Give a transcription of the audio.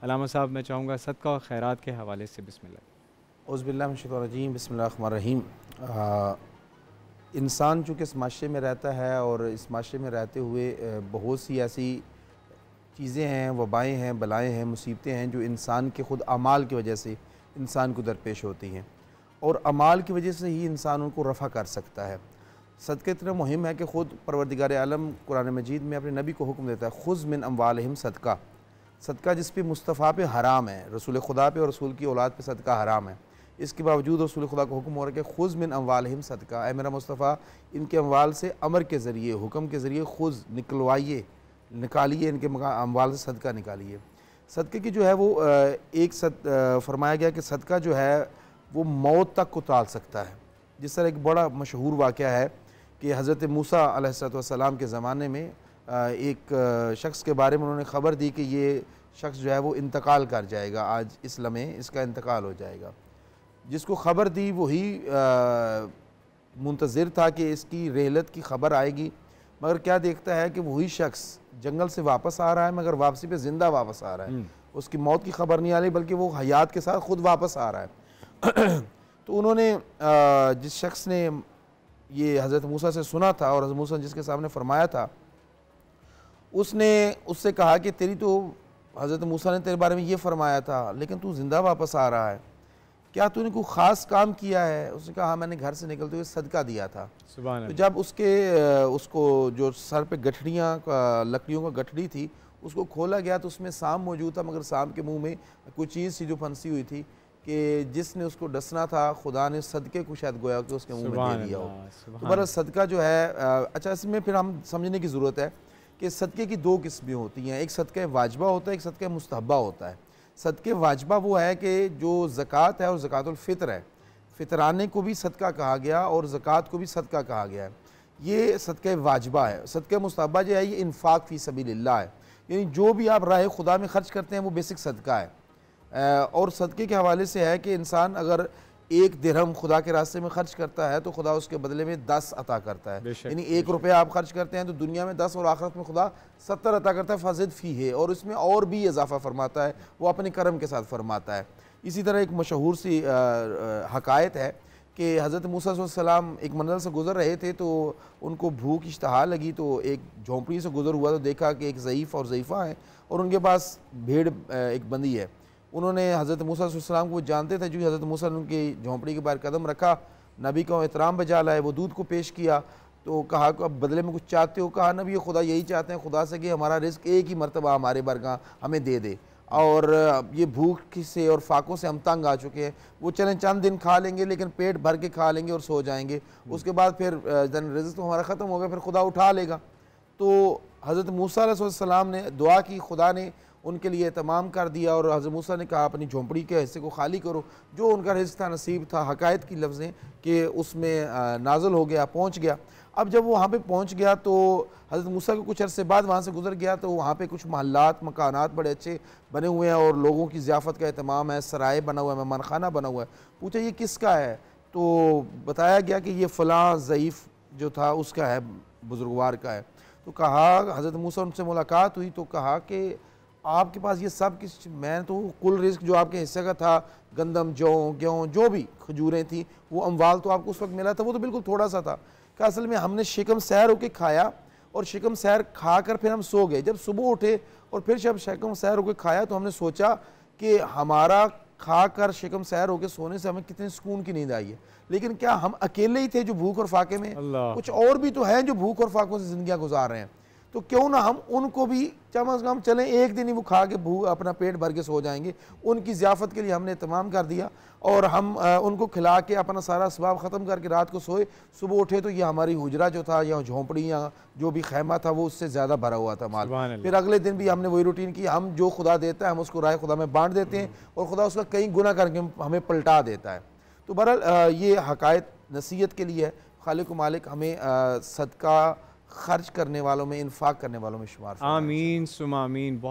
अलामा साहब, मैं चाहूँगा सदका और खैरात के हवाले से बिस्मिल्लाह। औज़ुबिल्लाहिमिनश्शैतानिर्रजीम बिस्मिल्लाहिर्रहमानिर्रहीम। इंसान चूँकि इस माशरे में रहता है और इस माशरे में रहते हुए बहुत सी ऐसी चीज़ें हैं, वबाएँ हैं, बलाएँ हैं, मुसीबतें हैं जो इंसान के ख़ुद अमाल की वजह से इंसान को दरपेश होती हैं और अमाल की वजह से ही इंसान उनको रफ़ा कर सकता है। सदक़ा इतना मुहिम है कि ख़ुद परवरदिगार आलम कुरान मजीद में अपने नबी को हुक्म देता है, खुज़ मिन अम्वालिहिम सदका। सदका जिस पे मुस्तफ़ा पे हराम है, रसूल खुदा पे और रसूल की औलाद पे सदका हराम है, इसके बावजूद रसूल खुदा को हुक्म हो रहा है कि खुज़ मिन अम्वालिहिम सदका, ऐ मेरा मुस्तफ़ा इनके अम्वाल से अमर के ज़रिए, हुक्म के ज़रिए खुज़ निकलवाइए, निकालिए, इनके अम्वाल से सदका निकालिए। सदक़े की जो है वो फरमाया गया कि सदका जो है वो मौत तक को टाल सकता है। जिस तरह एक बड़ा मशहूर वाक़या है कि हज़रत मूसा अलैहिस्सलाम के ज़माने में एक शख्स के बारे में उन्होंने ख़बर दी कि ये शख्स जो है वो इंतकाल कर जाएगा, आज इस लम्हे इसका इंतकाल हो जाएगा। जिसको ख़बर दी वही मुंतज़िर था कि इसकी रहलत की ख़बर आएगी, मगर क्या देखता है कि वही शख्स जंगल से वापस आ रहा है, मगर वापसी पे ज़िंदा वापस आ रहा है। उसकी मौत की ख़बर नहीं आ रही बल्कि वो हयात के साथ ख़ुद वापस आ रहा है। तो उन्होंने जिस शख्स ने ये हज़रत मूसा से सुना था और हज़रत मूसा जिसके सामने फ़रमाया था, उसने उससे कहा कि तेरी तो हज़रत मूसा ने तेरे बारे में ये फ़रमाया था, लेकिन तू ज़िंदा वापस आ रहा है, क्या तूने कोई ख़ास काम किया है? उसने कहा हाँ, मैंने घर से निकलते हुए सदका दिया था। तो जब उसको जो सर पे गठड़ियाँ लकड़ियों का गठड़ी थी उसको खोला गया तो उसमें सांप मौजूद था, मगर सांप के मुंह में कोई चीज़ सी जो फंसी हुई थी कि जिसने उसको डसना था खुदा ने सदक़े को शायद गोया कि उसके मुंह में दे दिया हो। तो बहरहाल सदका जो है अच्छा, इसमें फिर हम समझने की ज़रूरत है कि सदक़े की दो किस्में होती हैं, एक सदक़ा वाजिबा होता है, एक सदक़ा मुस्तहब्बा होता है। सदक़े वाजिबा वो है कि जो ज़कात है और ज़कातुल फ़ित्र है, फ़ितराने को भी सदका कहा गया और ज़कात को भी सदका कहा गया है, ये सदक़ा वाजिबा है। सदक़ा मुस्तहब्बा जो है ये इन्फ़ाक़ फ़ी सबीलिल्लाह है, यानी जो भी आप राह खुदा में ख़र्च करते हैं वो बेसिक सदका है। और सदक़े के हवाले से है कि इंसान अगर 1 दिरहम खुदा के रास्ते में ख़र्च करता है तो खुदा उसके बदले में 10 अता करता है, यानी 1 रुपया आप खर्च करते हैं तो दुनिया में 10 और आखिरत में खुदा 70 अता करता है, फ़ज़िद फ़ी है, और इसमें और भी इजाफ़ा फरमाता है, वो अपने करम के साथ फरमाता है। इसी तरह एक मशहूर सी हकायत है कि हज़रत मूसा सलाम एक मंज़िल से गुज़र रहे थे तो उनको भूख इश्तहा लगी, तो एक झोंपड़ी से गुज़र हुआ तो देखा कि एक ज़ईफ़ और ज़ईफ़ा हैं और उनके पास भेड़ एक बंधी है। उन्होंने हज़रत मूसा सलाम को जानते थे, जो हज़रत मूसा ने उनकी झोंपड़ी के बाहर कदम रखा, नबी का एहतराम बजा लाए, वो दूध को पेश किया तो कहा कि अब बदले में कुछ चाहते हो? कहा नबी खुदा यही चाहते हैं खुदा से कि हमारा रिज़्क़ एक ही मरतबा हमारे बरगा हमें दे दे, और ये भूख से और फाकों से हम तंग आ चुके हैं, वो चलें चंद दिन खा लेंगे लेकिन पेट भर के खा लेंगे और सो जाएंगे, उसके बाद फिर रिज़्क़ तो हमारा ख़त्म हो गया, फिर खुदा उठा लेगा। तो हज़रत मूसा अलैहिस्सलाम ने दुआ की, खुदा ने उनके लिए तमाम कर दिया और हज़रत मूसा ने कहा अपनी झोंपड़ी के हिस्से को खाली करो, जो उनका रिज़्क़ था, नसीब था, हकायत की लफ्ज़ें कि उसमें नाज़िल हो गया, पहुँच गया। अब जब वो वहाँ पे पहुँच गया तो हज़रत मूसा के कुछ अरसे बाद वहाँ से गुज़र गया तो वहाँ पे कुछ महल्लात, मकानात बड़े अच्छे बने हुए हैं और लोगों की ज़ियाफ़त का एहतमाम है, सराय बना हुआ है, मेहमान खाना बना हुआ है। पूछा ये किसका है? तो बताया गया कि ये फ़लाँ ज़ईफ़ जो था उसका है, बुज़ुर्गवार का है। तो कहा, हज़रत मूसा उनसे मुलाकात हुई तो कहा कि आपके पास ये सब किस, मैं तो कुल रिज़्क़ जो आपके हिस्से का था, गंदम, जौ, गेहूँ, जो भी खजूरें थी, वो अम्वाल तो आपको उस वक्त मिला था, वो तो बिल्कुल थोड़ा सा था। कि असल में हमने शिकम सैर होकर खाया और शिकम सैर खाकर फिर हम सो गए, जब सुबह उठे और फिर जब शिकम सैर होकर खाया तो हमने सोचा कि हमारा खाकर शिकम सैर होकर सोने से हमें कितने सुकून की नींद आई है, लेकिन क्या हम अकेले ही थे जो भूख और फाके में? कुछ और भी तो हैं जो भूख और फाकों से ज़िंदगियाँ गुजार रहे हैं, तो क्यों ना हम उनको भी कम अज़ कम चलें एक दिन ही वो खा के भूख अपना पेट भर के सो जाएंगे। उनकी ज़ियाफ़त के लिए हमने तमाम कर दिया और हम उनको खिला के अपना सारा असबाब ख़त्म करके रात को सोए, सुबह उठे तो ये हमारी हुजरा जो था या झोंपड़ी या जो भी खैमा था वो उससे ज़्यादा भरा हुआ था माल। फिर अगले दिन भी हमने वही रूटीन की, हम जो खुदा देता है हम उसको राह खुदा में बाँट देते हैं और खुदा उसका कई गुना करके हमें पलटा देता है। तो बहरहाल ये हकायत नसीहत के लिए है, खालिक मालिक हमें सदका खर्च करने वालों में, इन्फाक करने वालों में शुमार। आमीन सुमा आमीन।